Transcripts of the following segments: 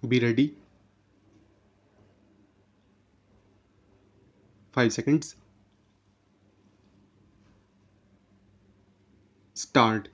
Be ready. 5 seconds. Start.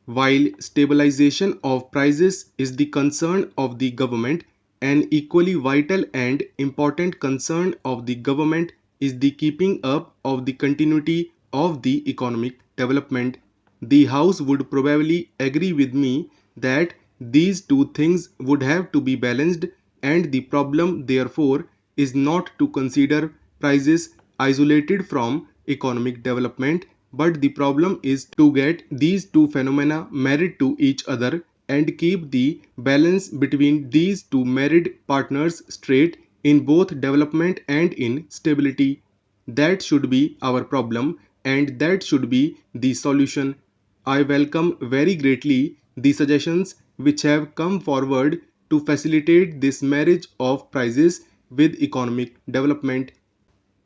While stabilization of prices is the concern of the government, an equally vital and important concern of the government is the keeping up of the continuity of the economic development. The House would probably agree with me that these two things would have to be balanced, and the problem, therefore, is not to consider prices isolated from economic development, but the problem is to get these two phenomena married to each other and keep the balance between these two married partners straight in both development and in stability. That should be our problem, and that should be the solution. I welcome very greatly the suggestions which have come forward to facilitate this marriage of prices with economic development.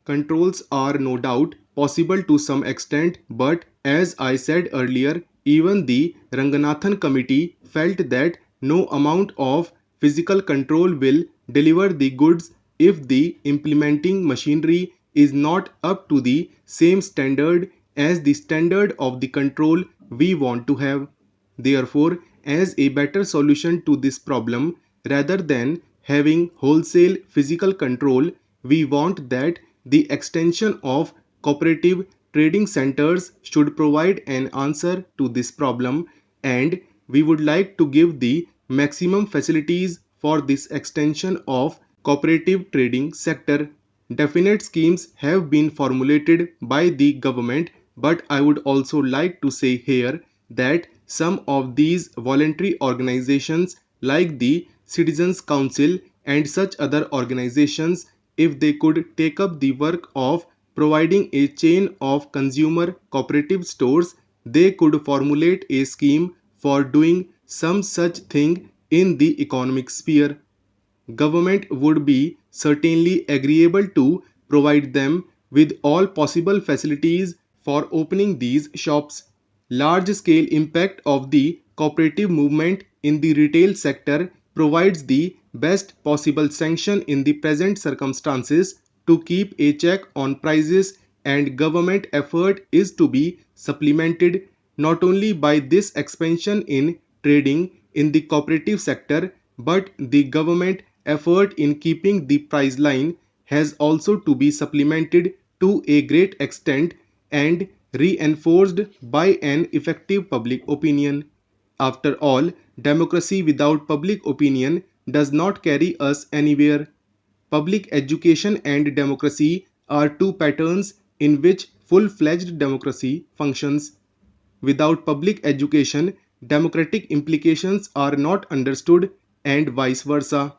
Controls are no doubt possible to some extent, but as I said earlier, even the Ranganathan committee felt that no amount of physical control will deliver the goods if the implementing machinery is not up to the same standard as the standard of the control we want to have. Therefore, as a better solution to this problem, rather than having wholesale physical control, we want that the extension of cooperative trading centers should provide an answer to this problem, and we would like to give the maximum facilities for this extension of cooperative trading sector. Definite schemes have been formulated by the government, but I would also like to say here that some of these voluntary organizations like the Citizens Council and such other organizations, if they could take up the work of providing a chain of consumer cooperative stores, they could formulate a scheme for doing some such thing in the economic sphere. Government would be certainly agreeable to provide them with all possible facilities for opening these shops. Large scale impact of the cooperative movement in the retail sector provides the best possible sanction in the present circumstances to keep a check on prices, and government effort is to be supplemented not only by this expansion in trading in the cooperative sector, but the government effort in keeping the price line has also to be supplemented to a great extent and reinforced by an effective public opinion. After all, democracy without public opinion does not carry us anywhere. Public education and democracy are two patterns in which full-fledged democracy functions. Without public education, democratic implications are not understood, and vice versa.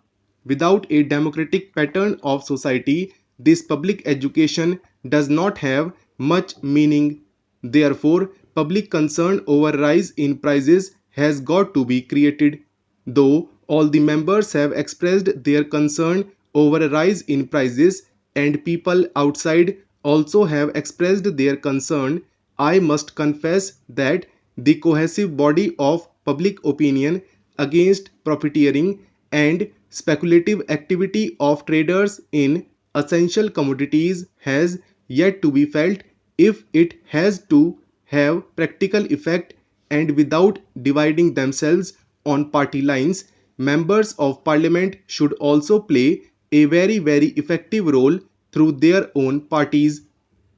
Without a democratic pattern of society, this public education does not have much meaning. Therefore, public concern over rise in prices has got to be created. Though all the members have expressed their concern over a rise in prices and people outside also have expressed their concern, I must confess that the cohesive body of public opinion against profiteering and speculative activity of traders in essential commodities has yet to be felt. If it has to have practical effect and without dividing themselves on party lines, members of parliament should also play a very effective role through their own parties.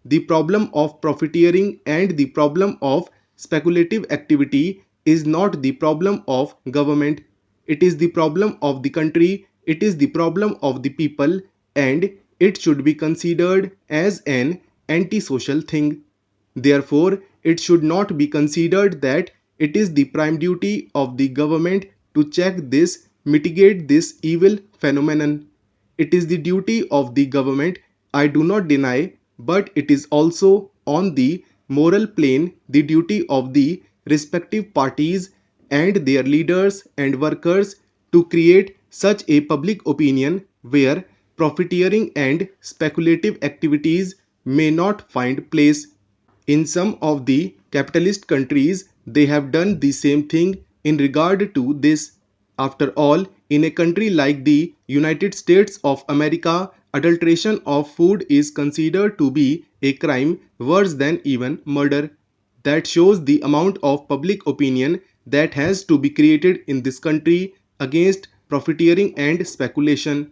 The problem of profiteering and the problem of speculative activity is not the problem of government. It is the problem of the country, it is the problem of the people, and it should be considered as an antisocial thing. Therefore, it should not be considered that it is the prime duty of the government to check this, mitigate this evil phenomenon. It is the duty of the government, I do not deny, but it is also on the moral plane the duty of the respective parties and their leaders and workers to create such a public opinion where profiteering and speculative activities may not find place. In some of the capitalist countries, they have done the same thing in regard to this. After all, In a country like the United States of America, adulteration of food is considered to be a crime worse than even murder. That shows the amount of public opinion that has to be created in this country against profiteering and speculation.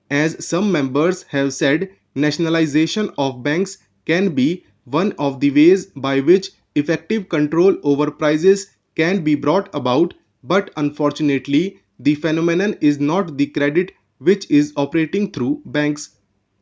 As some members have said, nationalization of banks can be one of the ways by which effective control over prices can be brought about, but unfortunately, the phenomenon is not the credit which is operating through banks.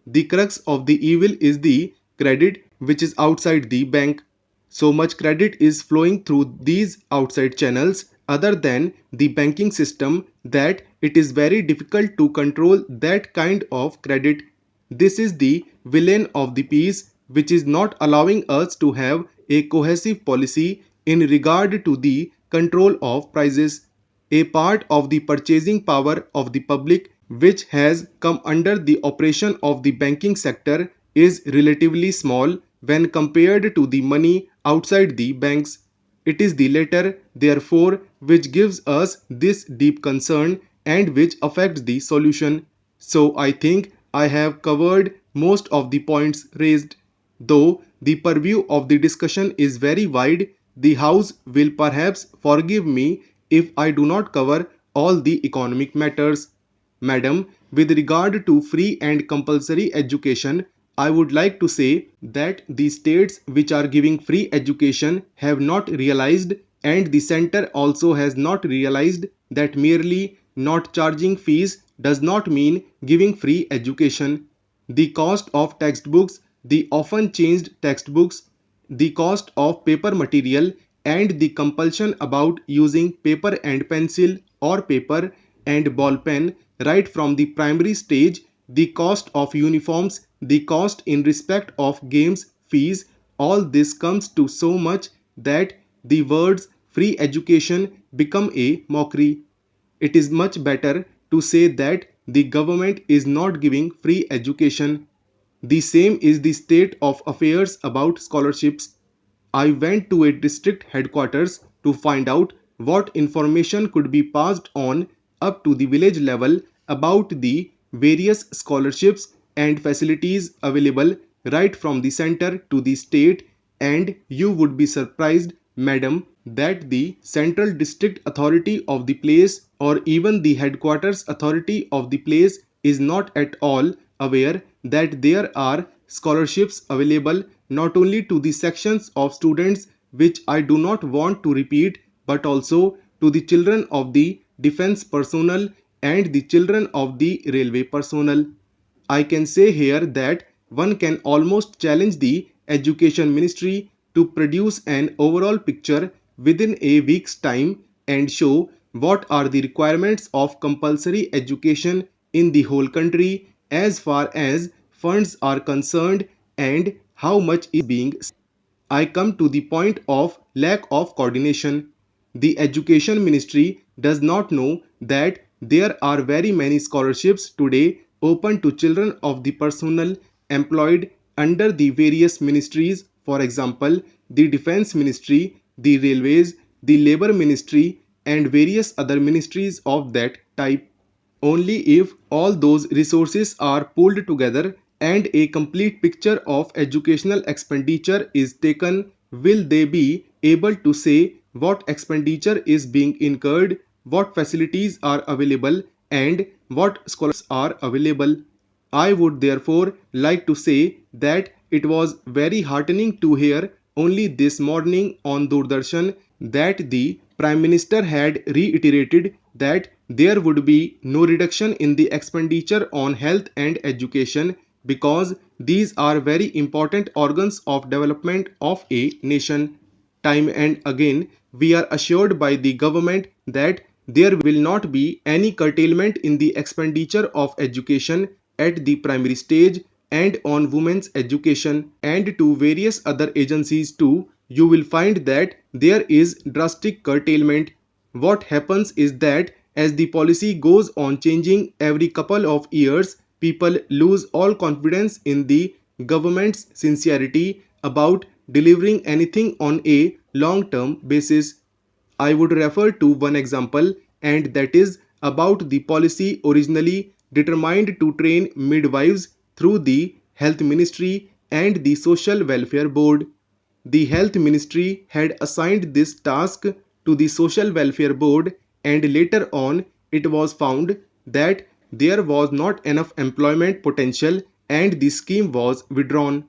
The crux of the evil is the credit which is outside the bank. So much credit is flowing through these outside channels other than the banking system that it is very difficult to control that kind of credit. This is the villain of the piece which is not allowing us to have a cohesive policy in regard to the control of prices. A part of the purchasing power of the public which has come under the operation of the banking sector is relatively small when compared to the money outside the banks. It is the latter, therefore, which gives us this deep concern and which affects the solution. So I think I have covered most of the points raised. Though the purview of the discussion is very wide, the House will perhaps forgive me if I do not cover all the economic matters. Madam, with regard to free and compulsory education, I would like to say that the states which are giving free education have not realized, and the center also has not realized, that merely not charging fees does not mean giving free education. The cost of textbooks, the often changed textbooks, the cost of paper material, and the compulsion about using paper and pencil or paper and ball pen right from the primary stage, the cost of uniforms, the cost in respect of games fees, all this comes to so much that the words free education become a mockery. It is much better to say that the government is not giving free education. The same is the state of affairs about scholarships. I went to a district headquarters to find out what information could be passed on up to the village level about the various scholarships and facilities available right from the center to the state, and you would be surprised, madam, that the central district authority of the place or even the headquarters authority of the place is not at all aware that there are scholarships available not only to the sections of students which I do not want to repeat, but also to the children of the defense personnel and the children of the railway personnel. I can say here that one can almost challenge the Education Ministry to produce an overall picture within a week's time and show what are the requirements of compulsory education in the whole country as far as funds are concerned and how much is being spent. I come to the point of lack of coordination. The Education Ministry does not know that there are very many scholarships today open to children of the personnel employed under the various ministries, for example, the Defense Ministry, the Railways, the Labour Ministry, and various other ministries of that type. Only if all those resources are pulled together and a complete picture of educational expenditure is taken will they be able to say what expenditure is being incurred, what facilities are available, and what scholarships are available. I would therefore like to say that it was very heartening to hear only this morning on Doordarshan that the Prime Minister had reiterated that there would be no reduction in the expenditure on health and education because these are very important organs of development of a nation. Time and again, we are assured by the government that there will not be any curtailment in the expenditure of education at the primary stage and on women's education, and to various other agencies too. You will find that there is drastic curtailment. What happens is that as the policy goes on changing every couple of years, people lose all confidence in the government's sincerity about delivering anything on a long term basis. I would refer to one example, and that is about the policy originally determined to train midwives through the Health Ministry and the Social Welfare Board. The Health Ministry had assigned this task to the Social Welfare Board, and later on it was found that there was not enough employment potential and the scheme was withdrawn.